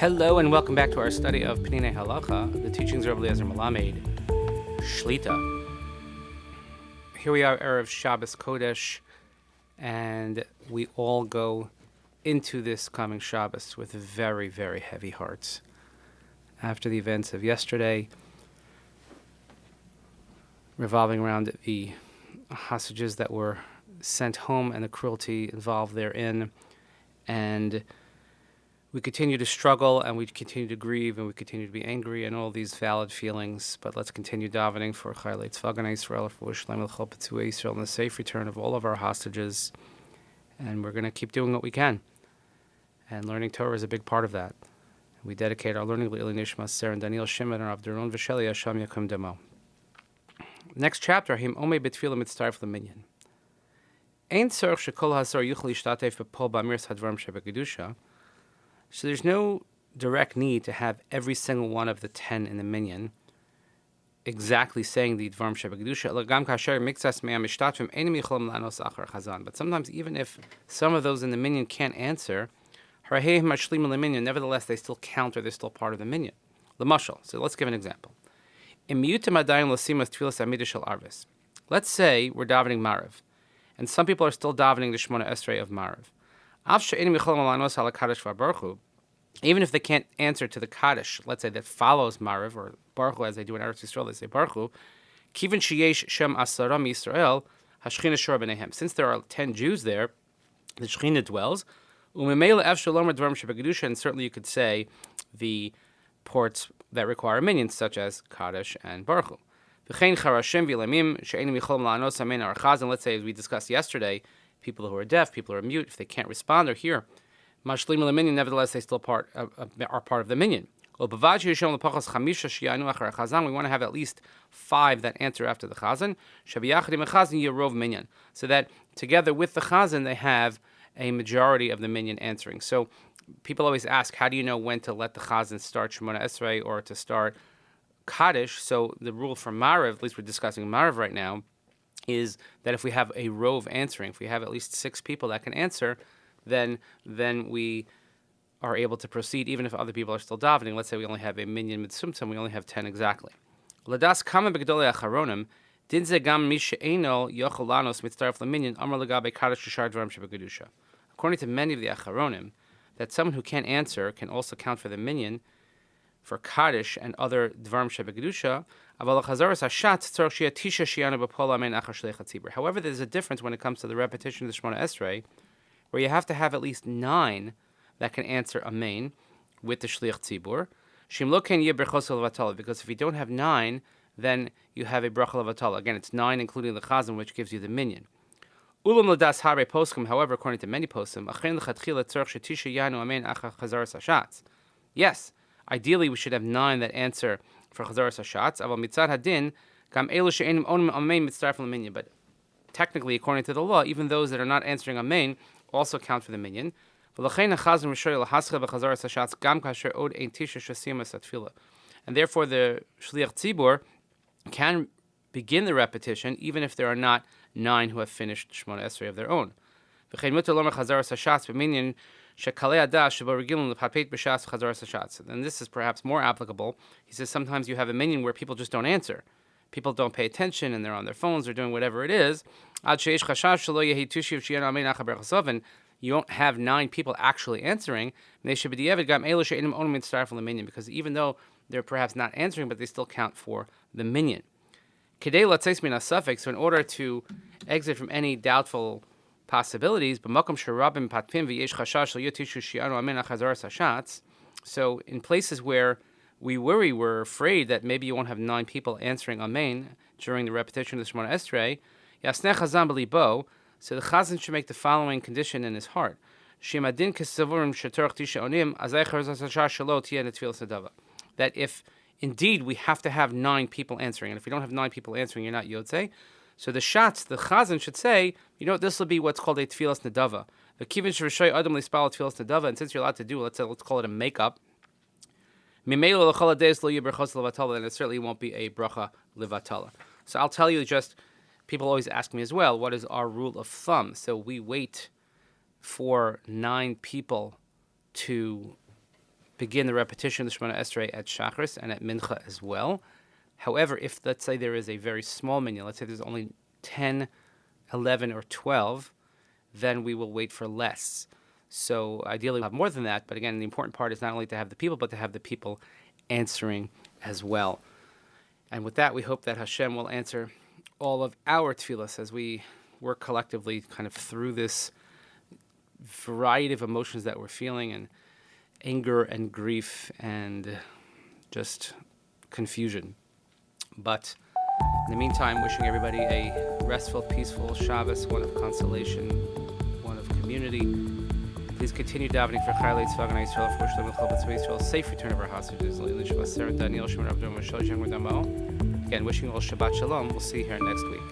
Hello and welcome back to our study of Peninei Halacha, the teachings of Rabbi Eliezer Melamed, Shlita. Here we are, Erev Shabbos Kodesh, and we all go into this coming Shabbos with very, very heavy hearts. After the events of yesterday, revolving around the hostages that were sent home and the cruelty involved therein, and we continue to struggle, and we continue to grieve, and we continue to be angry, and all these valid feelings. But let's continue davening for Chaylei Tzvagan Yisrael, for Shalom L'chol Petzuei Yisrael, and the safe return of all of our hostages. And we're going to keep doing what we can. And learning Torah is a big part of that. We dedicate our learning to Nishmat, Sarah and Daniel Shimon, and Avdaron V'Sheli Hashem Yakum Demo. Next chapter, Him Omei B'Tefillah Mitztaref L'Minyan. Ein tzorich shekol hasor yuchel yishtatef b'pol b'amiras hadvarim shebekidusha. So there's no direct need to have every single one of the 10 in the minyan exactly saying the Dvarim Shebekidusha. But sometimes even if some of those in the minyan can't answer, nevertheless they still count, or they're still part of the minyan. So let's give an example. Let's say we're davening Marav, and some people are still davening the Shemona Esrei of Marav. Even if they can't answer to the Kaddish, let's say that follows Marav, or Baruch Hu, as they do in Eretz Yisrael, they say Baruch Hu, Kivin sheyesh shem asara Yisrael, hashchina shor b'neihem. Since there are 10 Jews there, the Shechina dwells. Umemela ev shalom dvarim shebekidusha, and certainly you could say the ports that require minions, such as Kaddish and Baruch Hu. V'chein charashim v'lamim she'enim yichol la'anos amen archaz. And let's say, as we discussed yesterday, people who are deaf, people who are mute, if they can't respond or hear, mashlim l'minyan, nevertheless they still are part of the minyan. We want to have at least 5 that answer after the chazan. So that together with the chazan they have a majority of the minyan answering. So people always ask, how do you know when to let the chazan start Shemona Esrei or to start Kaddish? So the rule for Marav, at least we're discussing Marav right now, is that if we have a rove answering, if we have at least 6 people that can answer, then we are able to proceed even if other people are still davening. Let's say we only have a minyan mitzumtzum, we only have 10 exactly. Ladas kama begdolei acharonim, din ze gam mi she'eno yochel lanos mitztaref leminyan amar legabe kaddish shar dvarim shebekidusha. According to many of the acharonim, that someone who can't answer can also count for the minyan, for Kaddish and other Dvarim Shebekidusha. However, there's a difference when it comes to the repetition of the Shemona Esrei, where you have to have at least 9 that can answer Amen with the Shliach Tzibur. Because if you don't have 9, then you have a Bracha Levatala. Again, it's 9 including the Chazan, which gives you the minyan. However, according to many poskim, yes, ideally, we should have 9 that answer for Chazaras Hashatz. But technically, according to the law, even those that are not answering Amen also count for the minyan. And therefore, the Shliach Tzibur can begin the repetition even if there are not 9 who have finished Shemona Esrei of their own. And this is perhaps more applicable. He says sometimes you have a minyan where people just don't answer. People don't pay attention and they're on their phones or doing whatever it is. And you don't have 9 people actually answering. Because even though they're perhaps not answering, but they still count for the minyan. So in order to exit from any doubtful possibilities, so in places where we worry, we're afraid that maybe you won't have 9 people answering Amen during the repetition of the Shemona Esrei, so the Chazan should make the following condition in his heart. That if indeed we have to have 9 people answering, and if we don't have 9 people answering, you're not Yotzei. So the Chazan should say, this will be what's called a Tefillas Nedava. And since you're allowed to do, let's call it a makeup, then it certainly won't be a bracha levatala. So I'll tell you just, people always ask me as well, what is our rule of thumb? So we wait for 9 people to begin the repetition of the Shemona Esrei at Shachris and at Mincha as well. However, if, let's say, there is a very small minyan, let's say there's only 10, 11, or 12, then we will wait for less. So ideally we'll have more than that, but again, the important part is not only to have the people, but to have the people answering as well. And with that, we hope that Hashem will answer all of our tefillas as we work collectively kind of through this variety of emotions that we're feeling, and anger and grief and just confusion. But in the meantime, wishing everybody a restful, peaceful Shabbos, one of consolation, one of community. Please continue davening for Chaylei Tzva Gana Yisrael, for Shalom Chalbat Tzva Yisrael, safe return of our hostages. Again, wishing you all Shabbat Shalom. We'll see you here next week.